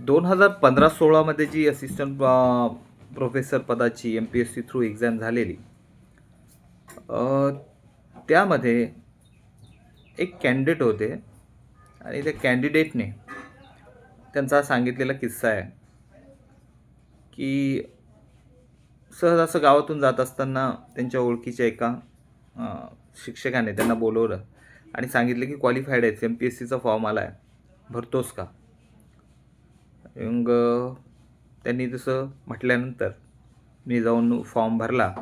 2015-16 जी assistant professor पदाची MPSC through exam झालेली, अ, त्यामध्ये एक कॅन्डिडेट होते आणि त्या कॅन्डिडेटने त्यांचा सांगितलेला किस्सा आहे, की सहज असं गावातून जात असताना त्यांच्या ओळखीच्या एका अ, शिक्षकाने त्यांना बोलवलं आणि सांगितलं, की क्वालिफाईड आहेस, MPSCचा फॉर्म आला आहे, भरतोस का? मग त्यांनी तसं म्हटल्यानंतर मी जाऊन फॉर्म भरला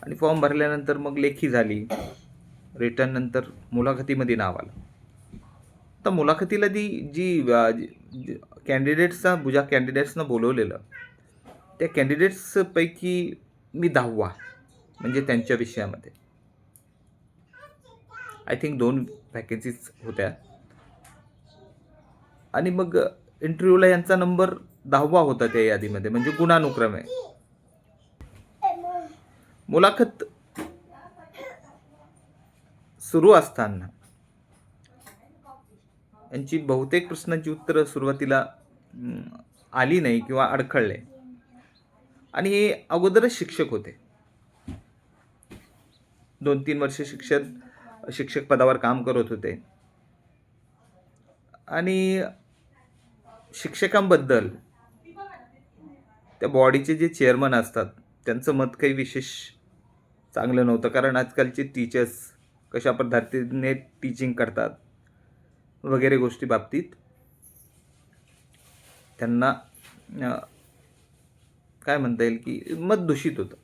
आणि फॉर्म भरल्यानंतर मग लेखी झाली. रिटर्न नंतर मुलाखतीमध्ये नाव आलं. तर मुलाखतीला ती जी ज्या कॅन्डिडेट्सनं बोलवलेलं, त्या कॅन्डिडेट्सपैकी मी 10वा म्हणजे त्यांच्या विषयामध्ये. आय थिंक 2 व्हॅकन्सीज होत्या आणि मग इंटरव्ह्यूला यांचा नंबर 10वा होता त्या यादीमध्ये, म्हणजे गुणानुक्रमे. मुलाखत सुरू असताना यांची बहुतेक प्रश्नांची उत्तरं सुरुवातीला आली नाही किंवा अडखळले. आणि हे अगोदरच शिक्षक होते. 2-3 वर्ष शिक्षक पदावर काम करत होते. आणि शिक्षकांबद्दल त्या बॉडीचे जे चेअरमन असतात, त्यांचं मत काही विशेष चांगलं नव्हतं. कारण आजकालचे टीचर्स कशा पद्धतीने टीचिंग करतात वगैरे गोष्टी बाबतीत त्यांना काय म्हणता येईल, की मत दूषित होतं.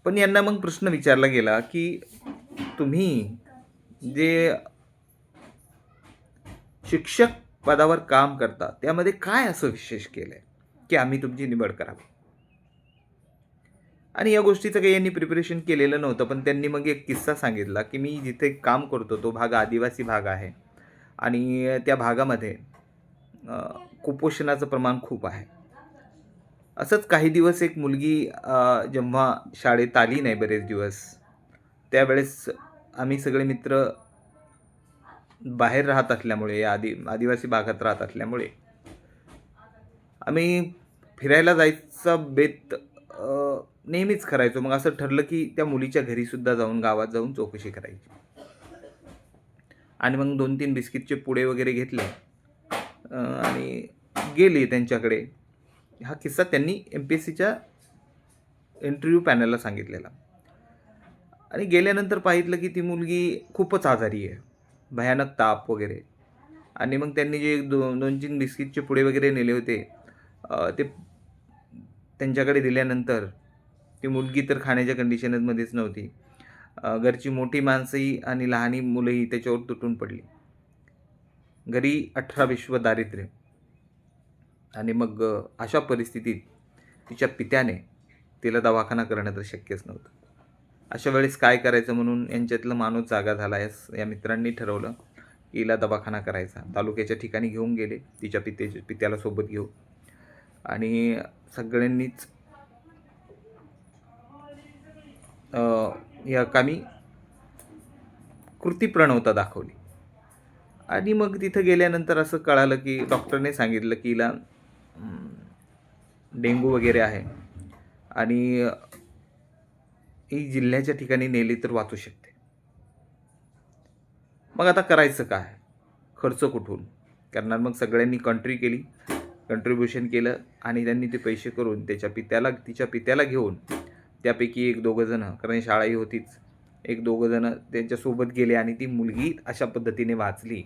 पण यांना मग प्रश्न विचारला गेला, की तुम्ही जे शिक्षक पदावर काम करता, त्यामध्ये काय असं विशेष केलंय, की आम्ही तुमची निवड करावी? आणि या गोष्टीचं काही यांनी प्रिपरेशन केलेलं नव्हतं. पण त्यांनी मग एक किस्सा सांगितला, की मी जिथे काम करतो तो भाग आदिवासी भाग आहे आणि त्या भागामध्ये कुपोषणाचं प्रमाण खूप आहे. असंच काही दिवस एक मुलगी जेव्हा शाळेत आली नाही बरेच दिवस, त्यावेळेस आम्ही सगळे मित्र बाहेर राहत असल्यामुळे, आदिवासी भागात राहत असल्यामुळे आम्ही फिरायला जायचा बेत नेहमीच करायचो. मग असं ठरलं, की त्या मुलीच्या घरीसुद्धा जाऊन, गावात जाऊन चौकशी करायची. आणि मग 2-3 बिस्किटचे पुडे वगैरे घेतले आणि गेले त्यांच्याकडे. हा किस्सा त्यांनी MPSCच्या इंटरव्ह्यू पॅनलला सांगितलेला. आणि गेल्यानंतर पाहितलं, की ती मुलगी खूपच आजारी आहे. भयानक ताप वगैरे. आणि मग त्यांनी जे 2-3 बिस्किटचे पुडे वगैरे नेले होते, ते त्यांच्याकडे दिल्यानंतर ती मुलगी तर खाण्याच्या कंडिशनमध्येच नव्हती. घरची मोठी माणसंही आणि लहानी मुलंही त्याच्यावर तुटून पडली. घरी 18 विश्व दारिद्र्य. आणि मग अशा परिस्थितीत तिच्या पित्याने तिला दवाखाना करणं तर शक्यच नव्हतं. अशा वेळेस काय करायचं म्हणून यांच्यातला माणूस जागा झाला. या मित्रांनी ठरवलं की हिला दवाखाना करायचा. तालुक्याच्या ठिकाणी घेऊन गेले तिच्या पित्याला सोबत घेऊन आणि सगळ्यांनीच या कामी कृतीप्रणवता दाखवली. आणि मग तिथं गेल्यानंतर असं कळालं, की डॉक्टरने सांगितलं की हिला डेंग्यू वगैरे आहे आणि ही जिल्ह्याच्या ठिकाणी नेली तर वाचू शकते. मग आता करायचं काय? खर्च कुठून करणार? मग सगळ्यांनी कंट्रीब्युशन केलं आणि त्यांनी ते पैसे करून तिच्या पित्याला घेऊन त्यापैकी 1-2 जणं, कारण शाळाही होतीच, 1-2 जणं त्यांच्यासोबत गेले आणि ती मुलगी अशा पद्धतीने वाचली.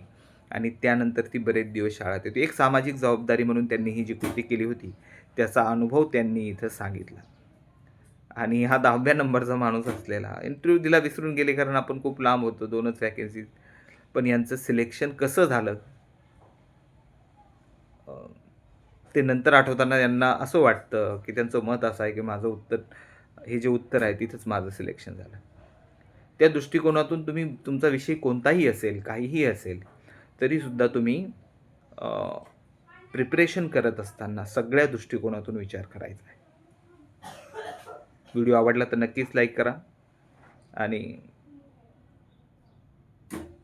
आणि त्यानंतर ती बरेच दिवस शाळेत होती. एक सामाजिक जबाबदारी म्हणून त्यांनी ही जी कृती केली होती, त्याचा अनुभव त्यांनी इथं सांगितला. आणि हा 10व्या नंबरचा माणूस असलेला इंटरव्ह्यू दिला विसरून गेले, कारण आपण खूप लांब होतो, 2च व्हॅकन्सीज. पण यांचं सिलेक्शन कसं झालं ते नंतर आठवताना यांना असं वाटतं, की त्यांचं मत असं आहे, की हे जे उत्तर आहे तिथंच माझं सिलेक्शन झालं. त्या दृष्टिकोनातून तुमचा विषय कोणताही असेल, काहीही असेल, तरीसुद्धा तुम्ही प्रिपरेशन करत असताना सगळ्या दृष्टिकोनातून विचार करायचा आहे. व्हिडिओ आवडला तर नक्कीच लाईक करा आणि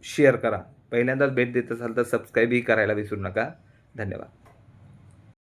शेअर करा. पहिल्यांदाच भेट देत असाल तर सबस्क्राईबही करायला विसरू नका. धन्यवाद.